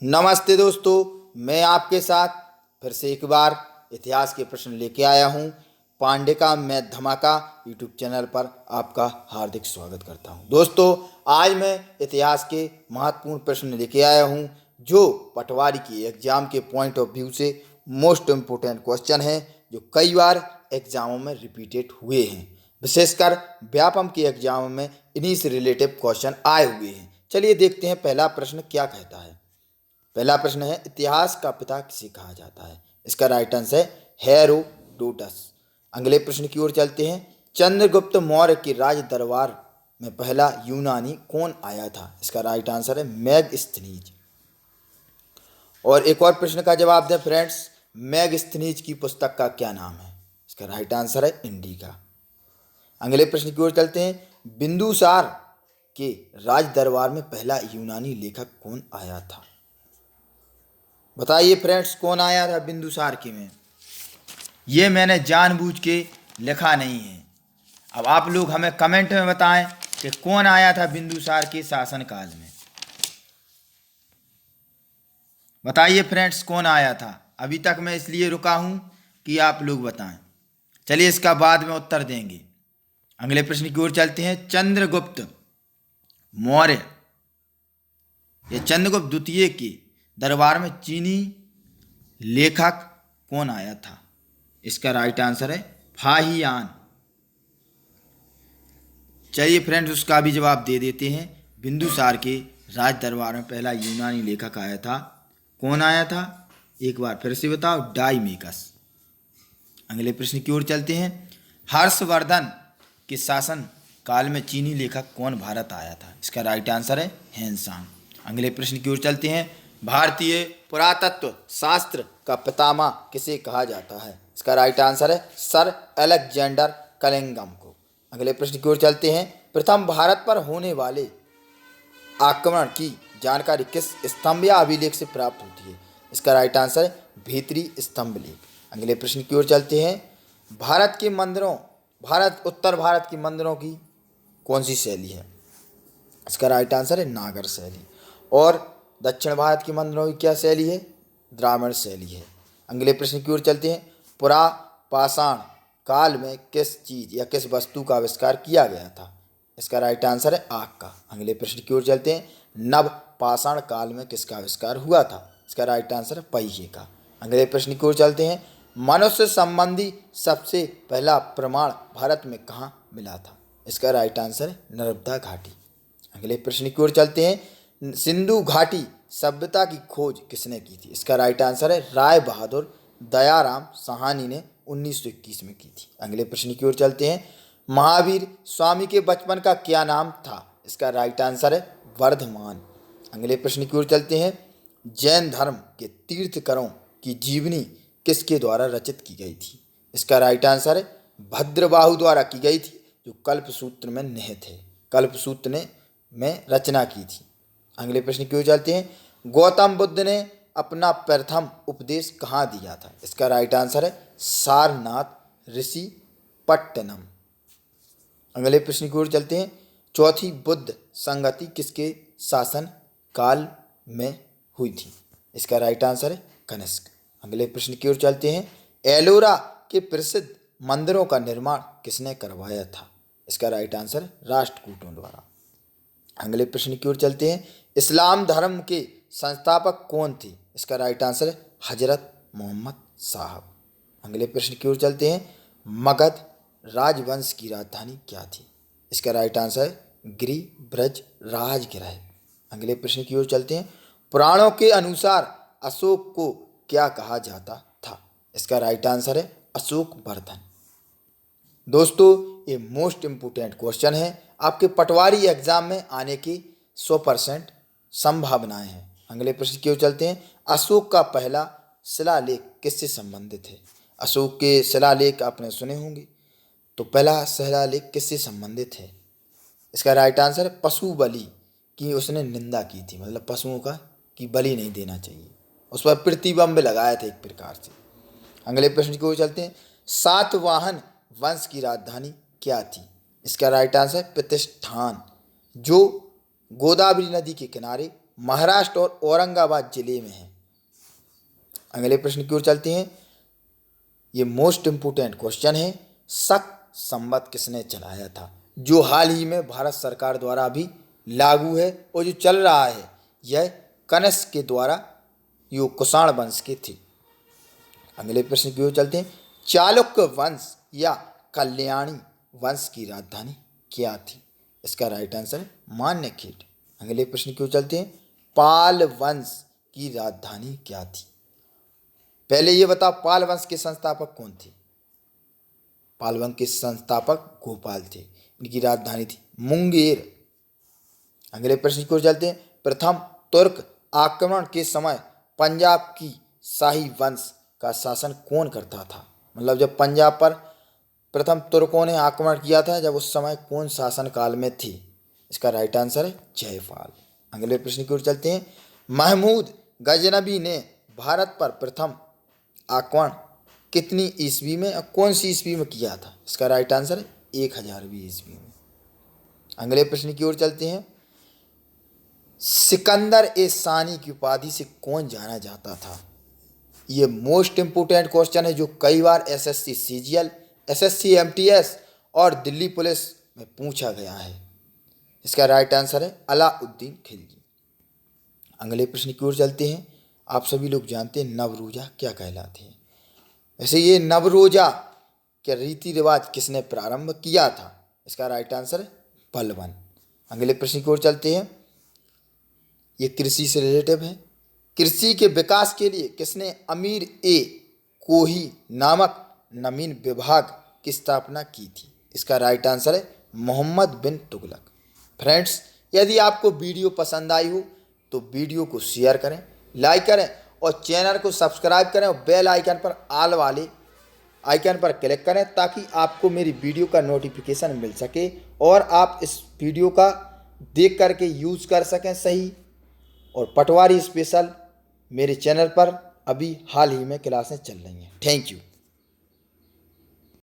नमस्ते दोस्तों, मैं आपके साथ फिर से एक बार इतिहास के प्रश्न लेके आया हूँ। पांडे का मैथ धमाका यूट्यूब चैनल पर आपका हार्दिक स्वागत करता हूँ। दोस्तों, आज मैं इतिहास के महत्वपूर्ण प्रश्न लेके आया हूँ जो पटवारी के एग्जाम के पॉइंट ऑफ व्यू से मोस्ट इम्पोर्टेंट क्वेश्चन है, जो कई बार एग्जामों में रिपीटेड हुए हैं। विशेषकर व्यापम के एग्जाम में इन्हीं से रिलेटेड क्वेश्चन आए हुए हैं। चलिए देखते हैं पहला प्रश्न क्या कहता है। पहला प्रश्न है, इतिहास का पिता किसे कहा जाता है? इसका राइट आंसर है हेरोडोटस। अगले प्रश्न की ओर चलते हैं। चंद्रगुप्त मौर्य के राज दरबार में पहला यूनानी कौन आया था? इसका राइट आंसर है मेगस्थनीज। और एक और प्रश्न का जवाब दें फ्रेंड्स, मेगस्थनीज की पुस्तक का क्या नाम है? इसका राइट आंसर है इंडिका। अगले प्रश्न की ओर चलते हैं। बिंदुसार के राज दरबार में पहला यूनानी लेखक कौन आया था? बताइए फ्रेंड्स, कौन आया था बिंदुसार के में? ये मैंने जानबूझ के लिखा नहीं है। अब आप लोग हमें कमेंट में बताएं कि कौन आया था बिंदुसार के शासनकाल में। बताइए फ्रेंड्स, कौन आया था? अभी तक मैं इसलिए रुका हूं कि आप लोग बताएं। चलिए इसका बाद में उत्तर देंगे। अगले प्रश्न की ओर चलते हैं। चंद्रगुप्त मौर्य या चंद्रगुप्त द्वितीय के दरबार में चीनी लेखक कौन आया था? इसका राइट आंसर है फाहियान। चलिए फ्रेंड्स, उसका भी जवाब दे देते हैं। बिंदुसार के राज दरबार में पहला यूनानी लेखक आया था। कौन आया था? एक बार फिर से बताओ, डाइमेकस। अगले प्रश्न की ओर चलते हैं। हर्षवर्धन के शासन काल में चीनी लेखक कौन भारत आया था? इसका राइट आंसर है हेनसांग। अगले प्रश्न की ओर चलते हैं। भारतीय पुरातत्व शास्त्र का पितामह किसे कहा जाता है? इसका राइट आंसर है सर अलेक्जेंडर कलिंगम को। अगले प्रश्न की ओर चलते हैं। प्रथम भारत पर होने वाले आक्रमण की जानकारी किस स्तंभ या अभिलेख से प्राप्त होती है? इसका राइट आंसर है भीतरी स्तंभ लेख। अगले प्रश्न की ओर चलते हैं। उत्तर भारत के मंदिरों की कौन सी शैली है? इसका राइट आंसर है नागर शैली। और दक्षिण भारत के मंदिरों की क्या शैली है? द्राविड़ शैली है। अगले प्रश्न की ओर चलते हैं। पुरा पाषाण काल में किस चीज या किस वस्तु का आविष्कार किया गया था? इसका राइट आंसर है आग का। अगले प्रश्न की ओर चलते हैं। नव पाषाण काल में किसका आविष्कार हुआ था? इसका राइट आंसर है पहिए का। अगले प्रश्न की ओर चलते हैं। मनुष्य संबंधी सबसे पहला प्रमाण भारत में कहाँ मिला था? इसका राइट आंसर है नर्मदा घाटी। अगले प्रश्न की ओर चलते हैं। सिंधु घाटी सभ्यता की खोज किसने की थी? इसका राइट आंसर है राय बहादुर दयाराम साहनी ने 1921 में की थी। अगले प्रश्न की ओर चलते हैं। महावीर स्वामी के बचपन का क्या नाम था? इसका राइट आंसर है वर्धमान। अगले प्रश्न की ओर चलते हैं। जैन धर्म के तीर्थकरों की जीवनी किसके द्वारा रचित की गई थी? इसका राइट आंसर है भद्रबाहु द्वारा की गई थी, जो कल्पसूत्र में निहित है। कल्पसूत्र ने में रचना की थी। अगले प्रश्न की ओर चलते हैं। गौतम बुद्ध ने अपना प्रथम उपदेश कहाँ दिया था? इसका राइट आंसर है सारनाथ ऋषि पट्टनम। अगले प्रश्न की ओर चलते हैं। चौथी बुद्ध संगति किसके शासन काल में हुई थी? इसका राइट आंसर है कनिष्क। अगले प्रश्न की ओर चलते हैं। एलोरा के प्रसिद्ध मंदिरों का निर्माण किसने करवाया था? इसका राइट आंसर है राष्ट्रकूटों द्वारा। अगले प्रश्न की ओर चलते हैं। इस्लाम धर्म के संस्थापक कौन थे? इसका राइट आंसर है हजरत मोहम्मद साहब। अगले प्रश्न की ओर चलते हैं। मगध राजवंश की राजधानी क्या थी? इसका राइट आंसर है गिरि ब्रज राजगृह। अगले प्रश्न की ओर चलते हैं। पुराणों के अनुसार अशोक को क्या कहा जाता था? इसका राइट आंसर है अशोक वर्धन। दोस्तों, ये मोस्ट इम्पोर्टेंट क्वेश्चन है। आपके पटवारी एग्जाम में आने की 100% संभावनाएं हैं। अगले प्रश्न की ओर चलते हैं। अशोक का पहला शिलालेख किससे संबंधित है? अशोक के शिलालेख आपने सुने होंगे, तो पहला शिलालेख किससे संबंधित है? इसका राइट आंसर है पशु बलि की उसने निंदा की थी, मतलब पशुओं का की बलि नहीं देना चाहिए। उस पर प्रतिबंध लगाए थे एक प्रकार से। अगले प्रश्न की ओर चलते हैं। सातवाहन वंश की राजधानी क्या थी? इसका राइट आंसर है प्रतिष्ठान, जो गोदावरी नदी के किनारे महाराष्ट्र और औरंगाबाद जिले में है। अगले प्रश्न की ओर चलते हैं। ये मोस्ट इंपोर्टेंट क्वेश्चन है। शक संवत किसने चलाया था, जो हाल ही में भारत सरकार द्वारा भी लागू है और जो चल रहा है, यह कनिष्क के द्वारा यो कुषाण वंश के थे। अगले प्रश्न की ओर चलते हैं। चालुक्य वंश या कल्याणी वंश की राजधानी क्या थी? इसका राइट आंसर है मान्यखेड़। अगले प्रश्न की ओर चलते हैं। पाल वंश की राजधानी क्या थी? पहले ये बताओ, पाल वंश के संस्थापक कौन थे? पाल वंश के संस्थापक गोपाल थे। इनकी राजधानी थी मुंगेर। अगले प्रश्न की ओर चलते हैं। प्रथम तुर्क आक्रमण के समय पंजाब की शाही वंश का शासन कौन करता था? मतलब जब पंजाब पर प्रथम तुर्कों ने आक्रमण किया था, जब उस समय कौन शासन काल में थी? इसका राइट आंसर है जयपाल। अगले प्रश्न की ओर चलते हैं। महमूद गजनबी ने भारत पर प्रथम आक्रमण कितनी ईस्वी में और कौन सी ईस्वी में किया था? इसका राइट आंसर है 1000वीं ईस्वी में। अगले प्रश्न की ओर चलते हैं। सिकंदर ए सानी की उपाधि से कौन जाना जाता था? ये मोस्ट इंपोर्टेंट क्वेश्चन है, जो कई बार एसएससी सीजीएल, एसएससी एमटीएस और दिल्ली पुलिस में पूछा गया है। इसका राइट आंसर है अलाउद्दीन खिलजी। अगले प्रश्न की ओर चलते हैं। आप सभी लोग जानते हैं नवरोजा क्या कहलाते हैं। वैसे ये नवरोजा के रीति रिवाज किसने प्रारंभ किया था? इसका राइट आंसर है बलबन। अगले प्रश्न की ओर चलते हैं। ये कृषि से रिलेटिव है। कृषि के विकास के लिए किसने अमीर ए कोही नामक नवीन विभाग की स्थापना की थी? इसका राइट आंसर है मोहम्मद बिन तुगलक। फ्रेंड्स, यदि आपको वीडियो पसंद आई हो तो वीडियो को शेयर करें, लाइक करें और चैनल को सब्सक्राइब करें और बेल आइकन पर ऑल वाले आइकन पर क्लिक करें, ताकि आपको मेरी वीडियो का नोटिफिकेशन मिल सके और आप इस वीडियो का देख करके यूज़ कर सकें सही। और पटवारी स्पेशल मेरे चैनल पर अभी हाल ही में क्लासें चल रही हैं। Thank you.